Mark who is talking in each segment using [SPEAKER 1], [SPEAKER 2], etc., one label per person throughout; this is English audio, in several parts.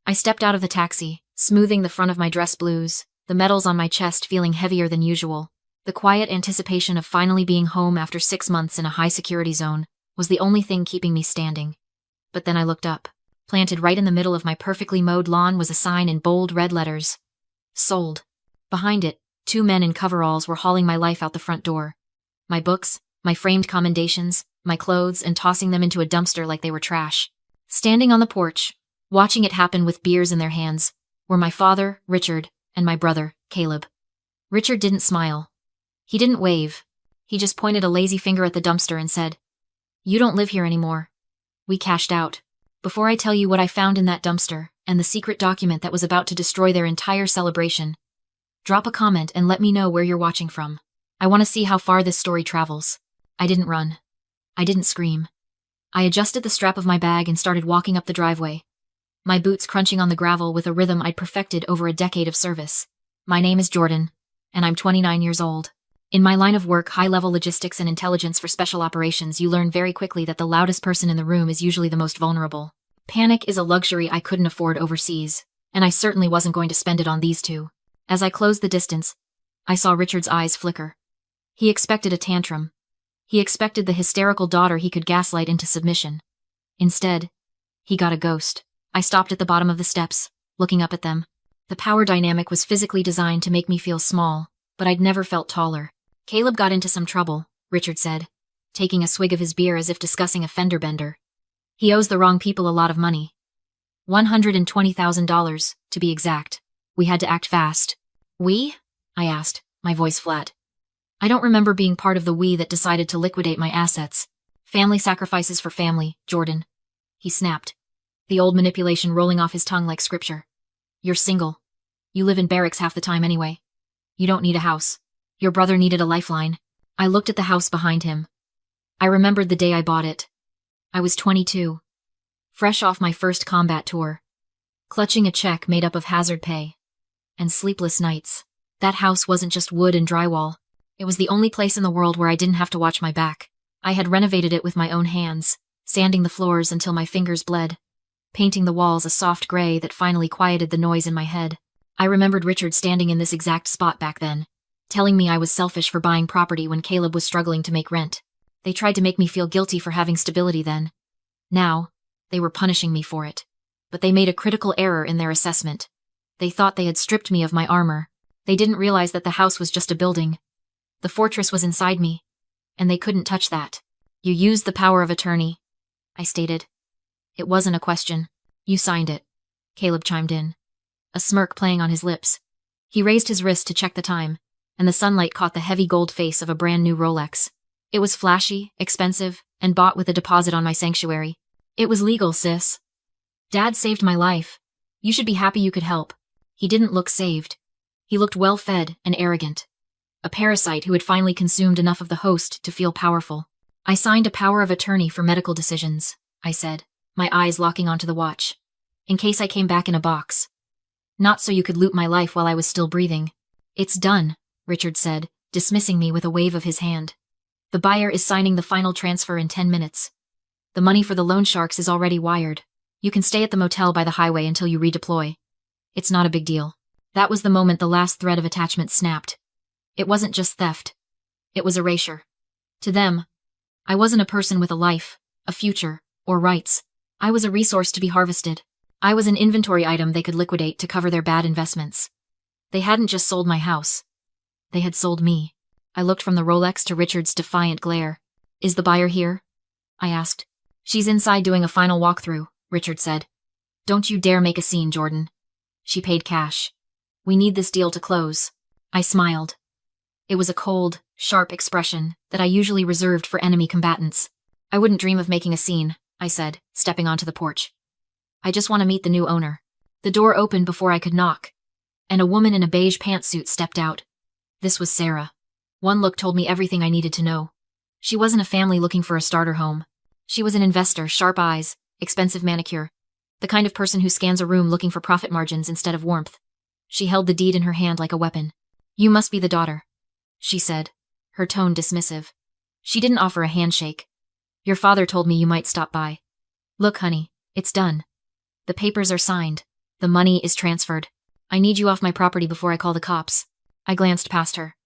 [SPEAKER 1] I stepped out of the taxi, smoothing the front of my dress blues, the medals on my chest feeling heavier than usual. The quiet anticipation of finally being home after 6 months in a high-security zone was the only thing keeping me standing. But then I looked up. Planted right in the middle of my perfectly mowed lawn was a sign in bold red letters. Sold. Behind it, 2 men in coveralls were hauling my life out the front door. My books, my framed commendations, my clothes, and tossing them into a dumpster like they were trash. Standing on the porch, watching it happen with beers in their hands, were my father, Richard, and my brother, Caleb. Richard didn't smile. He didn't wave. He just pointed a lazy finger at the dumpster and said, "You don't live here anymore." We cashed out. Before I tell you what I found in that dumpster, and the secret document that was about to destroy their entire celebration, drop a comment and let me know where you're watching from. I want to see how far this story travels. I didn't run. I didn't scream. I adjusted the strap of my bag and started walking up the driveway, my boots crunching on the gravel with a rhythm I'd perfected over a decade of service. My name is Jordan, and I'm 29 years old. In my line of work, high-level logistics and intelligence for special operations, you learn very quickly that the loudest person in the room is usually the most vulnerable. Panic is a luxury I couldn't afford overseas, and I certainly wasn't going to spend it on these two. As I closed the distance, I saw Richard's eyes flicker. He expected a tantrum. He expected the hysterical daughter he could gaslight into submission. Instead, he got a ghost. I stopped at the bottom of the steps, looking up at them. The power dynamic was physically designed to make me feel small, but I'd never felt taller. "Caleb got into some trouble," Richard said, taking a swig of his beer as if discussing a fender bender. "He owes the wrong people a lot of money. $120,000, to be exact. We had to act fast." "We?" I asked, my voice flat. "I don't remember being part of the we that decided to liquidate my assets. Family sacrifices for family, Jordan." He snapped, the old manipulation rolling off his tongue like scripture. "You're single. You live in barracks half the time anyway. You don't need a house. Your brother needed a lifeline." I looked at the house behind him. I remembered the day I bought it. I was 22, fresh off my first combat tour, clutching a check made up of hazard pay and sleepless nights. That house wasn't just wood and drywall. It was the only place in the world where I didn't have to watch my back. I had renovated it with my own hands, sanding the floors until my fingers bled, painting the walls a soft gray that finally quieted the noise in my head. I remembered Richard standing in this exact spot back then, telling me I was selfish for buying property when Caleb was struggling to make rent. They tried to make me feel guilty for having stability then. Now, they were punishing me for it. But they made a critical error in their assessment. They thought they had stripped me of my armor. They didn't realize that the house was just a building. The fortress was inside me, and they couldn't touch that. "You used the power of attorney," I stated. "It wasn't a question. You signed it," Caleb chimed in, a smirk playing on his lips. He raised his wrist to check the time, and the sunlight caught the heavy gold face of a brand new Rolex. It was flashy, expensive, and bought with a deposit on my sanctuary. "It was legal, sis. Dad saved my life. You should be happy you could help." He didn't look saved. He looked well-fed and arrogant. A parasite who had finally consumed enough of the host to feel powerful. "I signed a power of attorney for medical decisions," I said, my eyes locking onto the watch. "In case I came back in a box. Not so you could loot my life while I was still breathing." "It's done," Richard said, dismissing me with a wave of his hand. "The buyer is signing the final transfer in 10 minutes. The money for the loan sharks is already wired. You can stay at the motel by the highway until you redeploy. It's not a big deal." That was the moment the last thread of attachment snapped. It wasn't just theft. It was erasure. To them, I wasn't a person with a life, a future, or rights. I was a resource to be harvested. I was an inventory item they could liquidate to cover their bad investments. They hadn't just sold my house. They had sold me. I looked from the Rolex to Richard's defiant glare. "Is the buyer here?" I asked. "She's inside doing a final walkthrough," Richard said. "Don't you dare make a scene, Jordan. She paid cash. We need this deal to close." I smiled. It was a cold, sharp expression that I usually reserved for enemy combatants. "I wouldn't dream of making a scene," I said, stepping onto the porch. "I just want to meet the new owner." The door opened before I could knock, and a woman in a beige pantsuit stepped out. This was Sarah. One look told me everything I needed to know. She wasn't a family looking for a starter home. She was an investor, sharp eyes, expensive manicure, the kind of person who scans a room looking for profit margins instead of warmth. She held the deed in her hand like a weapon. "You must be the daughter," she said, her tone dismissive. She didn't offer a handshake. "Your father told me you might stop by. Look, honey, it's done. The papers are signed." The money is transferred. I need you off my property before I call the cops. I glanced past her.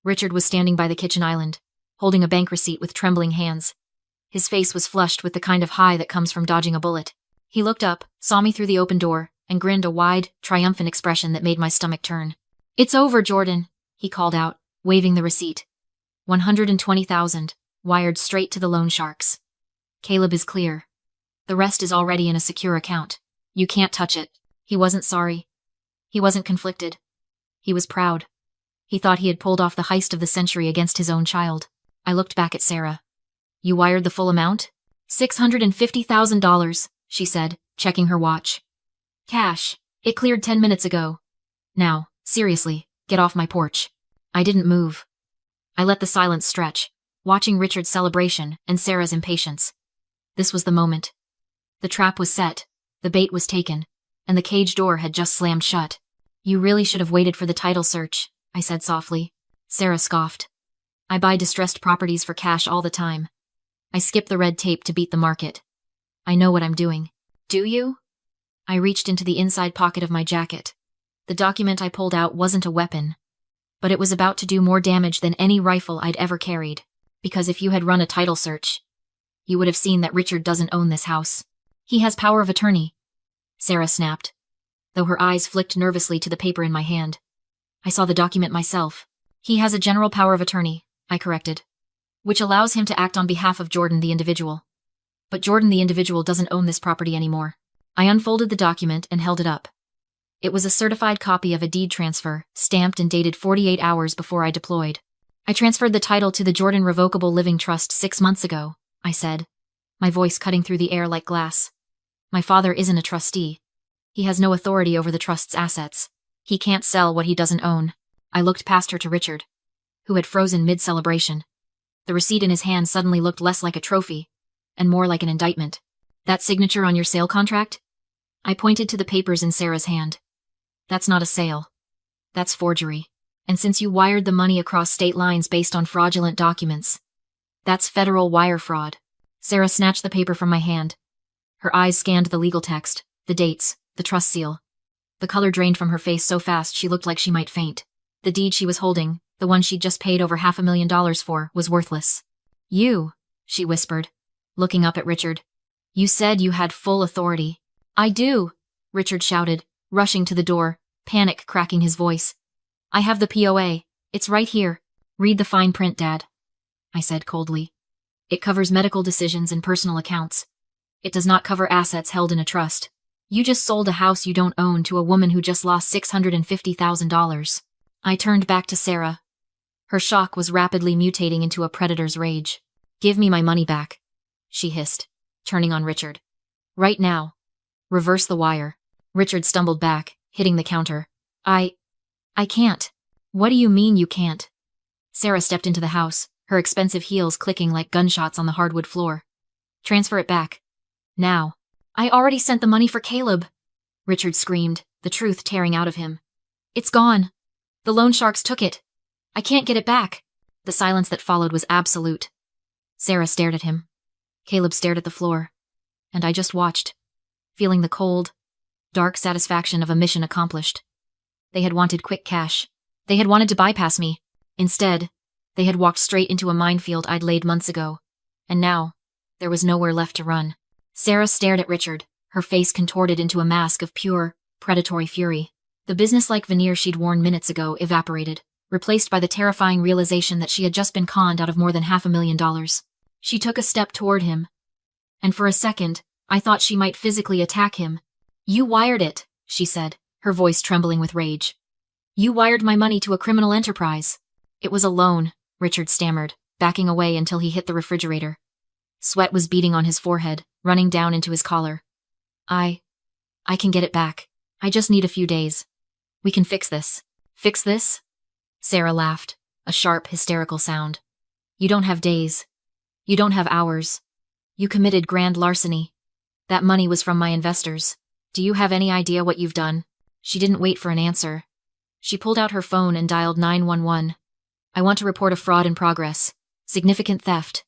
[SPEAKER 1] Richard was standing by the kitchen island, holding a bank receipt with trembling hands. His face was flushed with the kind of high that comes from dodging a bullet. He looked up, saw me through the open door, and grinned a wide, triumphant expression that made my stomach turn. "It's over, Jordan," he called out, waving the receipt. 120,000, wired straight to the loan sharks. Caleb is clear. The rest is already in a secure account. You can't touch it. He wasn't sorry. He wasn't conflicted. He was proud. He thought he had pulled off the heist of the century against his own child. I looked back at Sarah. "You wired the full amount?" $650,000, she said, checking her watch. "Cash. It cleared 10 minutes ago. Now, seriously, get off my porch." I didn't move. I let the silence stretch, watching Richard's celebration and Sarah's impatience. This was the moment. The trap was set, the bait was taken, and the cage door had just slammed shut. "You really should have waited for the title search," I said softly. Sarah scoffed. "I buy distressed properties for cash all the time. I skip the red tape to beat the market. I know what I'm doing." "Do you?" I reached into the inside pocket of my jacket. The document I pulled out wasn't a weapon, but it was about to do more damage than any rifle I'd ever carried, because if you had run a title search, you would have seen that Richard doesn't own this house. He has power of attorney. Sarah snapped, though her eyes flicked nervously to the paper in my hand. I saw the document myself. "He has a general power of attorney," I corrected, "which allows him to act on behalf of Jordan the individual. But Jordan the individual doesn't own this property anymore." I unfolded the document and held it up. It was a certified copy of a deed transfer, stamped and dated 48 hours before I deployed. "I transferred the title to the Jordan Revocable Living Trust 6 months ago," I said, my voice cutting through the air like glass. "My father isn't a trustee. He has no authority over the trust's assets. He can't sell what he doesn't own." I looked past her to Richard, who had frozen mid-celebration. The receipt in his hand suddenly looked less like a trophy, and more like an indictment. "That signature on your sale contract?" I pointed to the papers in Sarah's hand. "That's not a sale. That's forgery. And since you wired the money across state lines based on fraudulent documents, that's federal wire fraud." Sarah snatched the paper from my hand. Her eyes scanned the legal text, the dates, the trust seal. The color drained from her face so fast she looked like she might faint. The deed she was holding, the one she'd just paid over $500,000 for, was worthless. "You," she whispered, looking up at Richard. "You said you had full authority." "I do," Richard shouted, rushing to the door, panic cracking his voice. "I have the POA. It's right here. Read the fine print, Dad," I said coldly. "It covers medical decisions and personal accounts. It does not cover assets held in a trust. You just sold a house you don't own to a woman who just lost $650,000. I turned back to Sarah. Her shock was rapidly mutating into a predator's rage. "Give me my money back," she hissed, turning on Richard. "Right now. Reverse the wire." Richard stumbled back, hitting the counter. I can't." "What do you mean you can't?" Sarah stepped into the house, her expensive heels clicking like gunshots on the hardwood floor. "Transfer it back. Now." "I already sent the money for Caleb," Richard screamed, the truth tearing out of him. "It's gone. The loan sharks took it. I can't get it back." The silence that followed was absolute. Sarah stared at him. Caleb stared at the floor. And I just watched, feeling the cold, dark satisfaction of a mission accomplished. They had wanted quick cash. They had wanted to bypass me. Instead, they had walked straight into a minefield I'd laid months ago. And now, there was nowhere left to run. Sarah stared at Richard, her face contorted into a mask of pure, predatory fury. The businesslike veneer she'd worn minutes ago evaporated, replaced by the terrifying realization that she had just been conned out of more than $500,000. She took a step toward him, and for a second, I thought she might physically attack him. "You wired it," she said, her voice trembling with rage. "You wired my money to a criminal enterprise." "It was a loan," Richard stammered, backing away until he hit the refrigerator. Sweat was beading on his forehead, running down into his collar. I can get it back. I just need a few days. We can fix this." "Fix this?" Sarah laughed, a sharp, hysterical sound. "You don't have days. You don't have hours. You committed grand larceny. That money was from my investors. Do you have any idea what you've done?" She didn't wait for an answer. She pulled out her phone and dialed 911. "I want to report a fraud in progress. Significant theft."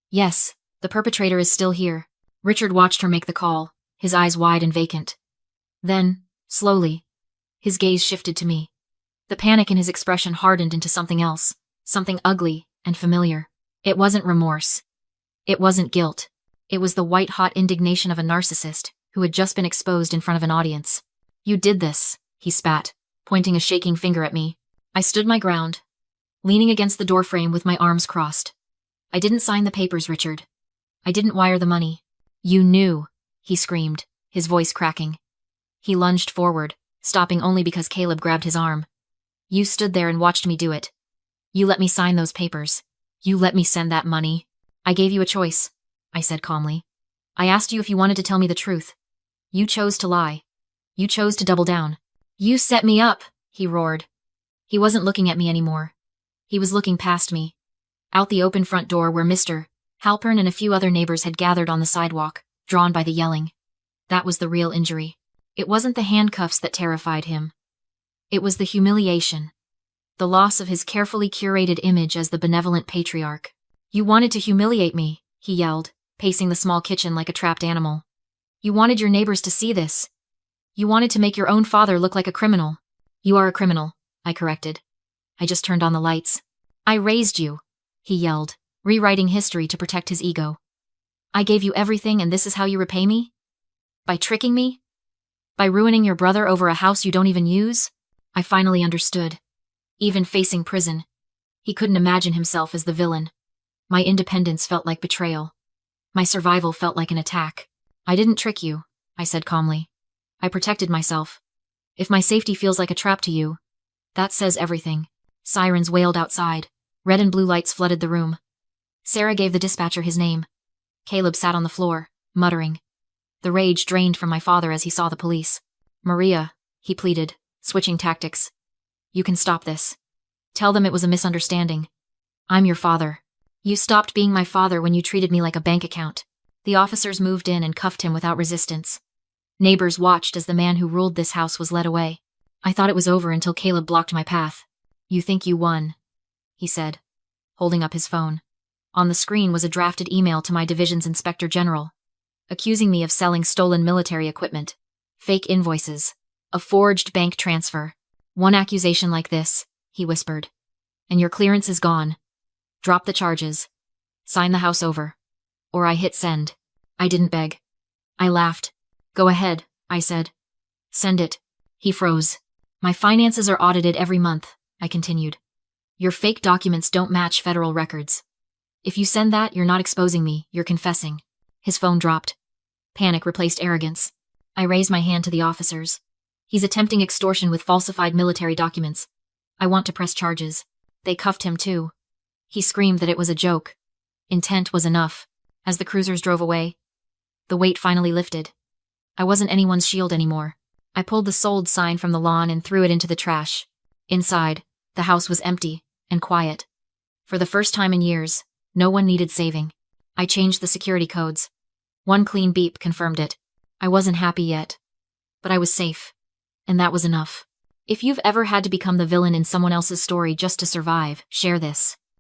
[SPEAKER 1] "Yes, the perpetrator is still here." Richard watched her make the call, his eyes wide and vacant. Then, Slowly, his gaze shifted to me. The panic in his expression hardened into something else, something ugly and familiar. It wasn't remorse. It wasn't guilt. It was the white-hot indignation of a narcissist who had just been exposed in front of an audience. "You did this," he spat, pointing a shaking finger at me. I stood my ground, leaning against the doorframe with my arms crossed. "I didn't sign the papers, Richard. I didn't wire the money." "You knew," he screamed, his voice cracking. He lunged forward, stopping only because Caleb grabbed his arm. "You stood there and watched me do it. You let me sign those papers. You let me send that money. I gave you a choice," I said calmly. "I asked you if you wanted to tell me the truth. You chose to lie. You chose to double down. You set me up," he roared. He wasn't looking at me anymore. He was looking past me, out the open front door where Mr. Halpern and a few other neighbors had gathered on the sidewalk, drawn by the yelling. That was the real injury. It wasn't the handcuffs that terrified him. It was the humiliation. The loss of his carefully curated image as the benevolent patriarch. "You wanted to humiliate me," he yelled, pacing the small kitchen like a trapped animal. "You wanted your neighbors to see this. You wanted to make your own father look like a criminal." "You are a criminal," I corrected. I just turned on the lights. "I raised you," he yelled, rewriting history to protect his ego. "I gave you everything and this is how you repay me? By tricking me? By ruining your brother over a house you don't even use?" I finally understood. Even facing prison, he couldn't imagine himself as the villain. My independence felt like betrayal. My survival felt like an attack. "I didn't trick you," I said calmly. "I protected myself. If my safety feels like a trap to you, that says everything." Sirens wailed outside. Red and blue lights flooded the room. Sarah gave the dispatcher his name. Caleb sat on the floor, muttering. The rage drained from my father as he saw the police. "Maria," he pleaded, switching tactics. "You can stop this. Tell them it was a misunderstanding. I'm your father. You stopped being my father when you treated me like a bank account." The officers moved in and cuffed him without resistance. Neighbors watched as the man who ruled this house was led away. I thought it was over until Caleb blocked my path. "You think you won," he said, holding up his phone. On the screen was a drafted email to my division's inspector general, accusing me of selling stolen military equipment, fake invoices, a forged bank transfer. "One accusation like this," he whispered, "and your clearance is gone. Drop the charges. Sign the house over." Or I hit send. I didn't beg. I laughed. "Go ahead," I said. "Send it." He froze. "My finances are audited every month," I continued. "Your fake documents don't match federal records. If you send that, you're not exposing me, you're confessing." His phone dropped. Panic replaced arrogance. I raised my hand to the officers. "He's attempting extortion with falsified military documents. I want to press charges." They cuffed him too. He screamed that it was a joke. Intent was enough. As the cruisers drove away, the weight finally lifted. I wasn't anyone's shield anymore. I pulled the sold sign from the lawn and threw it into the trash. Inside, the house was empty and quiet. For the first time in years, no one needed saving. I changed the security codes. One clean beep confirmed it. I wasn't happy yet, but I was safe, and that was enough. If you've ever had to become the villain in someone else's story just to survive, share this.